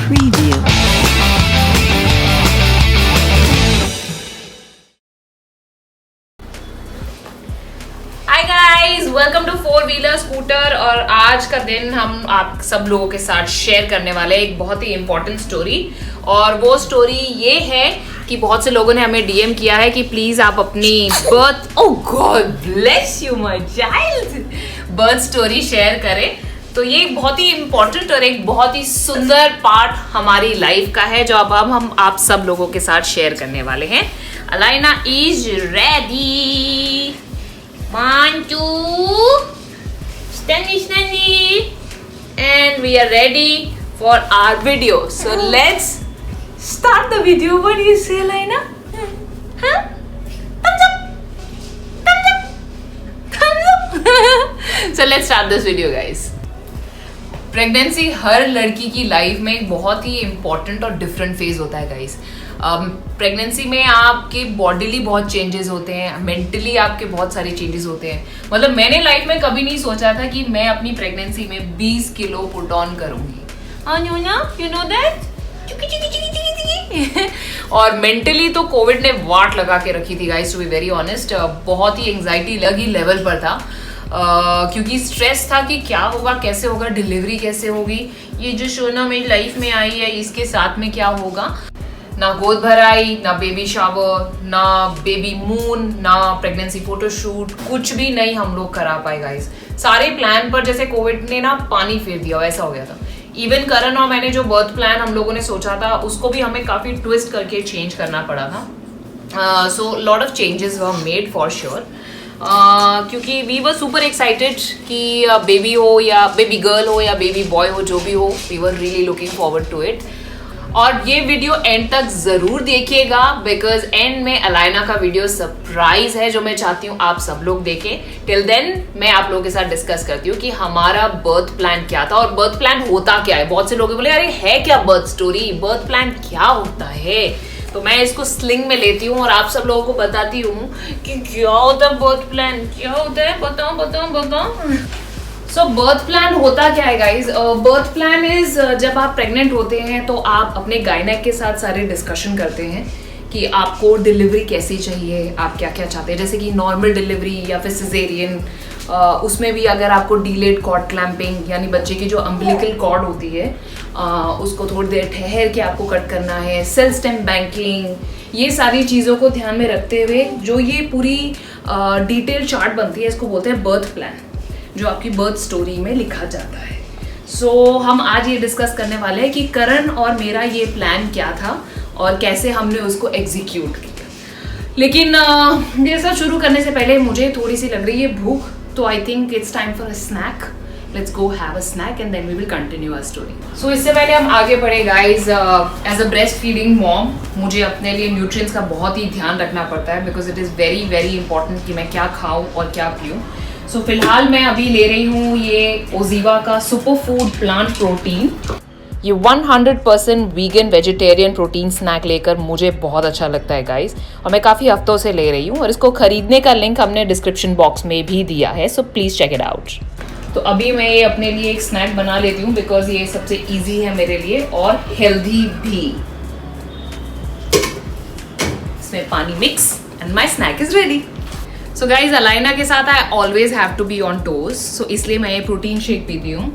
Preview. Hi guys, welcome to four wheeler scooter. और आज का दिन हम आप सब लोगों के साथ शेयर करने वाले हैं एक बहुत ही इम्पोर्टेंट स्टोरी। और वो स्टोरी ये है कि बहुत से लोगों ने हमें डीएम किया है कि प्लीज आप अपनी God bless you my child, birth story share करें। तो ये एक बहुत ही इम्पोर्टेंट और एक बहुत ही सुंदर पार्ट हमारी लाइफ का है जो अब हम आप सब लोगों के साथ शेयर करने वाले हैं। Alaina is ready. 1, 2, stand, and we are ready for our video. So let's start the video. What do you say, Laina? Huh? Thumbs up, thumbs up, thumbs up. So let's start this video, guys. Pregnancy हर लड़की की life में एक बहुत ही important और different phase होता है गाइस। प्रेगनेंसी में आपके बॉडीली बहुत चेंजेस होते हैं, मेंटली आपके बहुत सारे चेंजेस होते हैं। मतलब मैंने लाइफ में कभी नहीं सोचा था कि मैं अपनी प्रेगनेंसी में 20 किलो पुट ऑन करूंगी। You know that. और मेंटली तो कोविड ने वाट लगा के रखी थी guys, to be very honest. बहुत ही एंजाइटी लगी लेवल पर था। क्योंकि स्ट्रेस था कि क्या होगा, कैसे होगा, डिलीवरी कैसे होगी, ये जो शोना मेरी लाइफ में आई है इसके साथ में क्या होगा। ना गोद भराई, ना बेबी शावर, ना बेबी मून, ना प्रेगनेंसी फोटोशूट, कुछ भी नहीं हम लोग करा पाए गाइस। सारे प्लान पर जैसे कोविड ने ना पानी फेर दिया, वैसा हो गया था। इवन करण और मैंने जो बर्थ प्लान हम लोगों ने सोचा था उसको भी हमें काफी ट्विस्ट करके चेंज करना पड़ा था। So lot of changes were made for sure. क्योंकि वी वर सुपर एक्साइटेड कि बेबी हो या बेबी गर्ल हो या बेबी बॉय हो, जो भी हो, we were really looking forward to it. और ये वीडियो एंड तक जरूर देखिएगा बिकॉज एंड में अलाइना का वीडियो सरप्राइज है जो मैं चाहती हूँ आप सब लोग देखें। टिल देन मैं आप लोगों के साथ डिस्कस करती हूँ कि हमारा बर्थ प्लान क्या था और बर्थ प्लान होता क्या है। बहुत से लोग बोले अरे है क्या बर्थ स्टोरी, बर्थ प्लान क्या होता है। तो मैं इसको स्लिंग में लेती हूँ और आप सब लोगों को बताती हूँ कि क्या होता है बर्थ प्लान, क्या होता है, बताओ बताओ बताओ। सो बर्थ प्लान होता क्या है गाइज। बर्थ प्लान इज जब आप प्रेग्नेंट होते हैं तो आप अपने गायनेक के साथ सारे डिस्कशन करते हैं कि आपको डिलीवरी कैसी चाहिए, आप क्या क्या चाहते हैं। जैसे कि नॉर्मल डिलीवरी या फिर सिजेरियन, उसमें भी अगर आपको डिलेड कॉर्ड क्लैंपिंग यानी बच्चे की जो अम्बिलिकल कॉर्ड होती है उसको थोड़ी देर ठहर के आपको कट करना है, सेल स्टेम बैंकिंग, ये सारी चीज़ों को ध्यान में रखते हुए जो ये पूरी डिटेल चार्ट बनती है इसको बोलते हैं बर्थ प्लान, जो आपकी बर्थ स्टोरी में लिखा जाता है। सो हम आज ये डिस्कस करने वाले हैं कि करण और मेरा ये प्लान क्या था और कैसे हमने उसको एग्जीक्यूट किया। लेकिन ये सब शुरू करने से पहले मुझे थोड़ी सी लग रही है भूख, तो I think it's time for a snack. Let's go have a snack and then we will continue our story. So इससे पहले हम आगे बढ़े guys, as a breast feeding mom मुझे अपने लिए न्यूट्रिएंट्स का बहुत ही ध्यान रखना पड़ता है because it is very very important कि मैं क्या खाऊं और क्या पीऊं। सो फिलहाल मैं अभी ले रही हूँ ये ओजीवा का सुपर फूड प्लांट प्रोटीन। ये 100% वीगन वेजिटेरियन प्रोटीन स्नैक लेकर मुझे बहुत अच्छा लगता है गाइस, और मैं काफ़ी हफ्तों से ले रही हूँ और इसको खरीदने का लिंक हमने डिस्क्रिप्शन बॉक्स में भी दिया है, so please check it out. तो अभी मैं ये अपने लिए एक स्नैक बना लेती हूँ बिकॉज ये सबसे ईजी है मेरे लिए और हेल्दी भी। इसमें पानी mix and my snack is ready. So guys Alaina के साथ I always have to be on toes, so इसलिए मैं ये प्रोटीन शेक पीती हूँ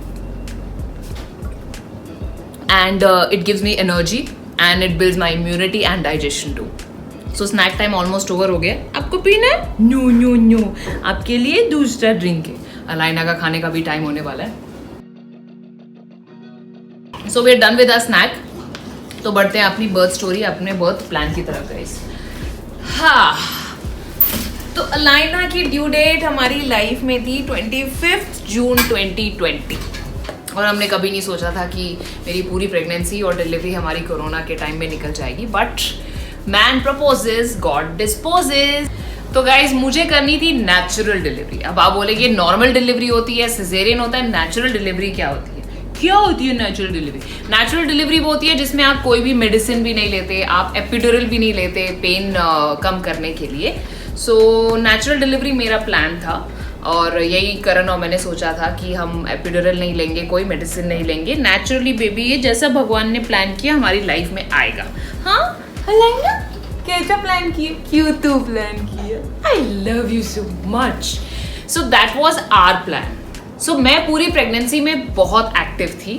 and it gives me energy and it builds my immunity and digestion too. So snack time almost over हो गया। आपको पीना है? नो नो नो, आपके लिए दूसरा ड्रिंक है। अलाइना का खाने का भी टाइम होने वाला है। So we are done with our snack. तो बढ़ते हैं अपनी बर्थ स्टोरी, अपने बर्थ प्लान की तरफ गाइस। हाँ, तो अलाइना की ड्यू डेट हमारी लाइफ में थी 25 जून 2020 और हमने कभी नहीं सोचा था कि मेरी पूरी प्रेगनेंसी और डिलीवरी हमारी कोरोना के टाइम में निकल जाएगी। But man proposes, God disposes. तो गाइज मुझे करनी थी नेचुरल डिलीवरी। अब आप बोलेंगे नॉर्मल डिलीवरी होती है, सिजेरियन होता है, नेचुरल डिलीवरी क्या होती है? क्या होती है नेचुरल डिलीवरी? नेचुरल डिलीवरी वो होती है जिसमें आप कोई भी मेडिसिन भी नहीं लेते, आप एपिड्यूरल भी नहीं लेते पेन कम करने के लिए। सो नेचुरल डिलीवरी मेरा प्लान था। और यही करण और मैंने सोचा था कि हम एपिड्यूरल नहीं लेंगे, कोई मेडिसिन नहीं लेंगे, नेचुरली बेबी ये जैसा भगवान ने प्लान किया हमारी लाइफ में आएगा। हाँ हलाइना कैसा प्लान किया? क्यों तू प्लान किया? I love you so much. So that was our plan. So मैं पूरी प्रेगनेंसी में बहुत एक्टिव थी,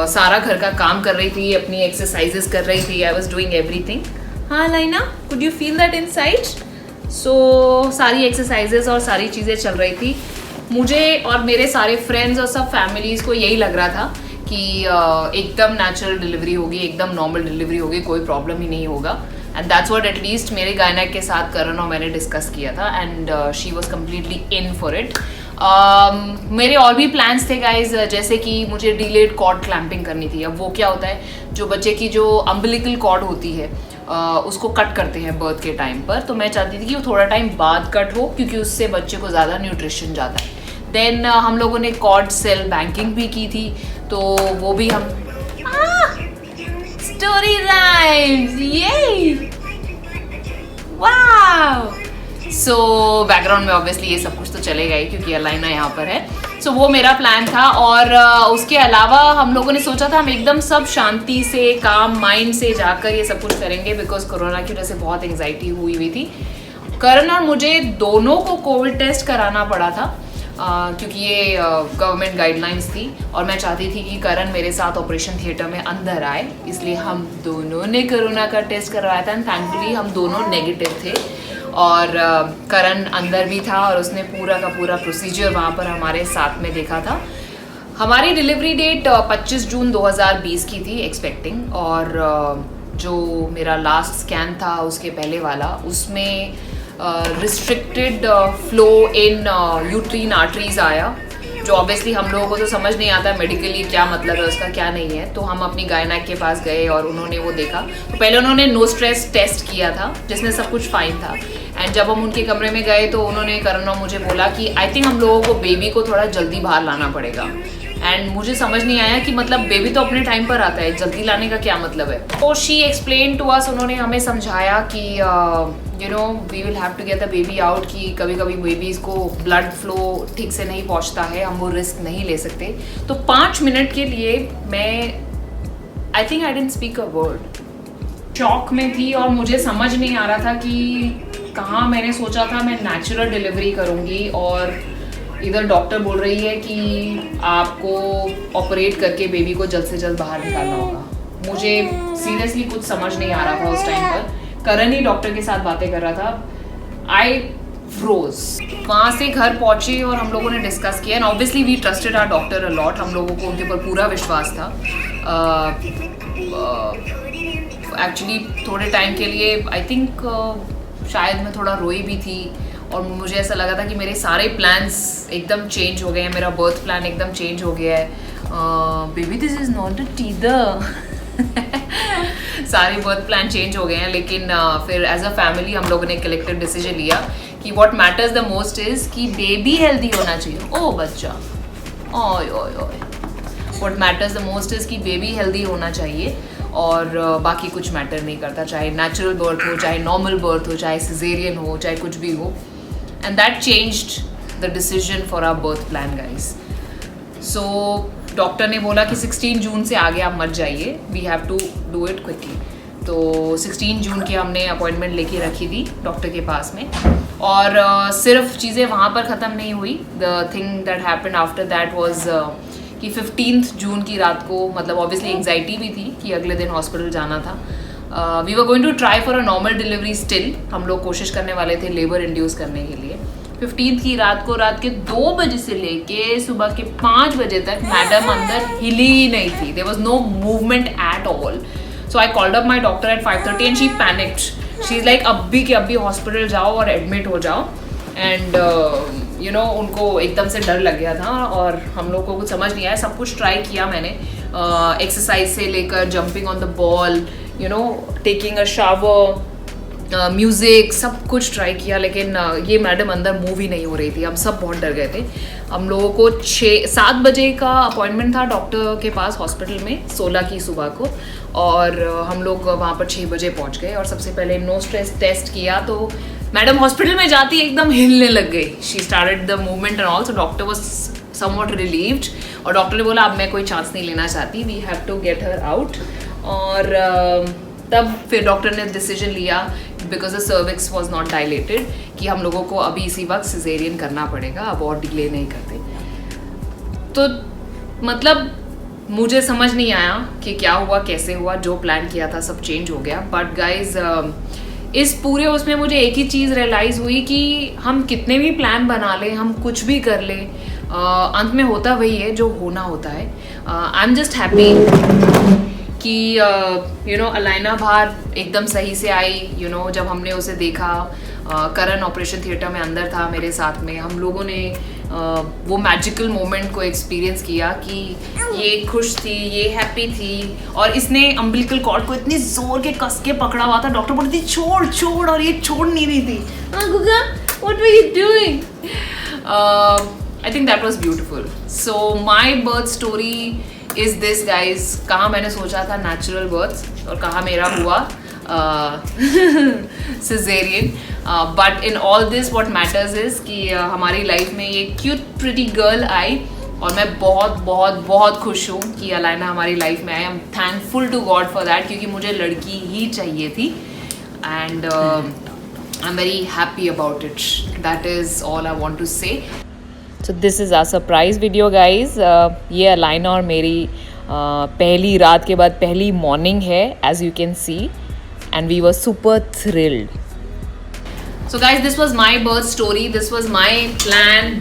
सारा घर का काम कर रही थी, अपनी एक्सरसाइजेस कर रही थी, आई वॉज डूइंग एवरीथिंग। हाँ Laina, could you feel that inside? So सारी एक्सरसाइजेस और सारी चीज़ें चल रही थी। मुझे और मेरे सारे फ्रेंड्स और सब फैमिलीज़ को यही लग रहा था कि एकदम नेचुरल डिलीवरी होगी, एकदम नॉर्मल डिलीवरी होगी, कोई प्रॉब्लम ही नहीं होगा। एंड दैट्स व्हाट एटलीस्ट मेरे गायनेक के साथ करण और मैंने डिस्कस किया था, and she was completely in for it. मेरे और भी प्लान्स थे गाइज, जैसे कि मुझे डिलेड कॉर्ड क्लैंपिंग करनी थी। अब वो क्या होता है, जो बच्चे की जो अम्बिलिकल कॉर्ड होती है उसको कट करते हैं बर्थ के टाइम पर, तो मैं चाहती थी कि वो थोड़ा टाइम बाद कट हो, क्योंकि उससे बच्चे को ज़्यादा न्यूट्रिशन जाता है। देन हम लोगों ने कॉर्ड सेल बैंकिंग भी की थी, तो वो भी हम स्टोरी राइम्स, ये वाओ। सो बैकग्राउंड में ऑब्वियसली ये सब कुछ तो चलेगा ही, क्योंकि अलाइना यहाँ पर है। सो वो मेरा प्लान था, और उसके अलावा हम लोगों ने सोचा था हम एकदम सब शांति से, काम माइंड से जाकर ये सब कुछ करेंगे, बिकॉज कोरोना की वजह से बहुत एंग्जाइटी हुई थी। करण और मुझे दोनों को कोविड टेस्ट कराना पड़ा था, क्योंकि ये गवर्नमेंट गाइडलाइंस थी, और मैं चाहती थी कि करण मेरे साथ ऑपरेशन थिएटर में अंदर आए, इसलिए हम दोनों ने कोरोना का टेस्ट करवाया था, एंड थैंकफुली हम दोनों नेगेटिव थे। और करण अंदर भी था, और उसने पूरा का पूरा प्रोसीजर वहाँ पर हमारे साथ में देखा था। हमारी डिलीवरी डेट 25 जून 2020 की थी एक्सपेक्टिंग, और जो मेरा लास्ट स्कैन था उसके पहले वाला, उसमें restricted flow in uterine arteries आया, जो ऑब्वियसली हम लोगों को तो समझ नहीं आता मेडिकली क्या मतलब है उसका, क्या नहीं है। तो हम अपनी गायनेक के पास गए और उन्होंने वो देखा। तो पहले उन्होंने नो स्ट्रेस टेस्ट किया था, जिसमें सब कुछ फाइन था। एंड जब हम उनके कमरे में गए तो उन्होंने करण और मुझे बोला कि आई थिंक हम लोगों को बेबी को थोड़ा जल्दी बाहर लाना पड़ेगा। एंड मुझे समझ नहीं आया कि मतलब बेबी तो अपने टाइम पर आता है, जल्दी लाने का क्या मतलब है। तो शी एक्सप्लेन टू अस, उन्होंने हमें समझाया कि you know we will have to get the baby out, कि कभी कभी बेबीज़ को ब्लड फ्लो ठीक से नहीं पहुंचता है, हम वो रिस्क नहीं ले सकते। तो 5 मिनट के लिए मैं I think I didn't speak a word, shock में थी, और मुझे समझ नहीं आ रहा था कि कहाँ मैंने सोचा था मैं नेचुरल डिलीवरी करूँगी, और इधर डॉक्टर बोल रही है कि आपको ऑपरेट करके बेबी को जल्द से जल्द बाहर निकालना होगा। मुझे सीरियसली कुछ समझ नहीं आ रहा था उस टाइम पर। करण ही डॉक्टर के साथ बातें कर रहा था। आई फ्रोज। वहाँ से घर पहुँचे और हम लोगों ने डिस्कस किया, and obviously we trusted our doctor a lot. हम लोगों को उनके ऊपर पूरा विश्वास था। एक्चुअली थोड़े टाइम के लिए आई थिंक शायद मैं थोड़ा रोई भी थी, और मुझे ऐसा लगा था कि मेरे सारे प्लान्स एकदम चेंज हो गए हैं, मेरा बर्थ प्लान एकदम चेंज हो गया है। Baby this is not a teether. सारे बर्थ प्लान चेंज हो गए हैं, लेकिन फिर एज अ फैमिली हम लोगों ने कलेक्टिव डिसीजन लिया कि what matters the most is कि बेबी हेल्दी होना चाहिए। ओ बच्चा, ओए ओए ओए, what matters the most is कि बेबी हेल्दी होना चाहिए, और बाकी कुछ मैटर नहीं करता, चाहे नेचुरल बर्थ हो, चाहे नॉर्मल बर्थ हो, चाहे सिजेरियन हो, चाहे कुछ भी हो। And that changed the decision for our birth plan guys. So doctor ने बोला कि 16 जून से आगे आप मत जाइए, we have to do it quickly. तो 16 जून की हमने अपॉइंटमेंट लेके रखी थी डॉक्टर के पास में, और सिर्फ चीज़ें वहाँ पर ख़त्म नहीं हुई। The thing that happened after that was कि 15 जून की रात को, मतलब ऑब्वियसली एंग्जाइटी भी थी कि अगले दिन हॉस्पिटल जाना था। We were going to try for a normal delivery still, हम लोग कोशिश करने वाले थे लेबर इंड्यूस करने के लिए। 15 की रात को रात के 2 बजे से लेके सुबह के 5 बजे तक मैडम अंदर हिली ही नहीं थी। There was no movement at all. So I called up my doctor एट 5:30 and she panicked. She is like अभी के अभी हॉस्पिटल जाओ और एडमिट हो जाओ। एंड यू नो उनको एकदम से डर लग गया था, और हम लोग को कुछ समझ नहीं आया। सब कुछ ट्राई किया मैंने, एक्सरसाइज से लेकर jumping on the ball, you know taking a shower, music सब कुछ ट्राई किया, लेकिन ये मैडम अंदर मूव ही नहीं हो रही थी। हम सब बहुत डर गए थे। हम लोगों को 6-7 बजे का अपॉइंटमेंट था डॉक्टर के पास हॉस्पिटल में 16 की सुबह को, और हम लोग वहाँ पर 6 बजे पहुँच गए। और सबसे पहले नो स्ट्रेस टेस्ट किया तो मैडम हॉस्पिटल में जाती एकदम हिलने लग गई। She started the movement and all, so doctor was somewhat relieved, और डॉक्टर ने बोला अब मैं कोई चांस नहीं लेना चाहती, we have to get her out. और तब फिर डॉक्टर ने डिसीजन लिया, because the cervix was not dilated, कि हम लोगों को अभी इसी वक्त सिजेरियन करना पड़ेगा, अब और डिले नहीं करते। तो मतलब मुझे समझ नहीं आया कि क्या हुआ, कैसे हुआ, जो प्लान किया था सब चेंज हो गया। बट गाइज इस पूरे उसमें मुझे एक ही चीज़ रियलाइज़ हुई कि हम कितने भी प्लान बना लें, हम कुछ भी कर लें, अंत में होता वही है जो होना होता है। आई एम जस्ट हैप्पी कि अलाइना बाहर एकदम सही से आई। जब हमने उसे देखा, करण ऑपरेशन थिएटर में अंदर था मेरे साथ में, हम लोगों ने वो मैजिकल मोमेंट को एक्सपीरियंस किया कि ये खुश थी, ये हैप्पी थी, और इसने अम्बिलिकल कॉर्ड को इतनी जोर के कस के पकड़ा हुआ था। डॉक्टर बोलती थी छोड़ छोड़, और ये छोड़ नहीं रही थी। Guga, what were you doing? I think that was beautiful. So my birth story is this guys. कहाँ मैंने सोचा था नेचुरल बर्थ और कहाँ मेरा हुआ caesarean. But in all this what matters is कि हमारी लाइफ में ये क्यूट प्रिटी गर्ल आई, और मैं बहुत बहुत बहुत खुश हूँ कि अलाइना हमारी लाइफ में आई। I am thankful to God for that, क्योंकि मुझे लड़की ही चाहिए थी, and I am very happy about it. That is all I want to say. So this is our surprise video guys. ये अलाइना और मेरी पहली रात के बाद पहली मॉर्निंग है, as you can see, and we were super thrilled. So guys, this was my birth story. This was my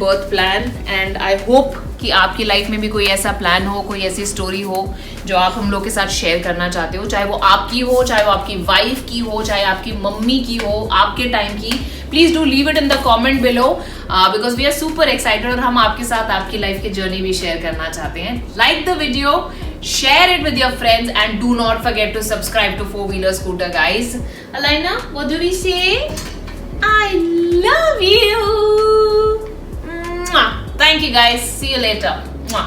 birth plan, and I hope कि आपकी लाइफ में भी कोई ऐसा प्लान हो, कोई ऐसी स्टोरी हो जो आप हम लोग के साथ शेयर करना चाहते हो, चाहे वो आपकी हो, चाहे वो आपकी वाइफ की हो, चाहे आपकी मम्मी की हो, आपके टाइम की। Please do leave it in the comment below, because we are super excited, और हम आपके साथ आपकी लाइफ की जर्नी भी शेयर करना चाहते हैं। Like the video, share it with your friends, and do not forget to subscribe to Four Wheeler Scooter guys. Alaina, what do we say? I love you. Mwah. Thank you guys. See you later. Mwah.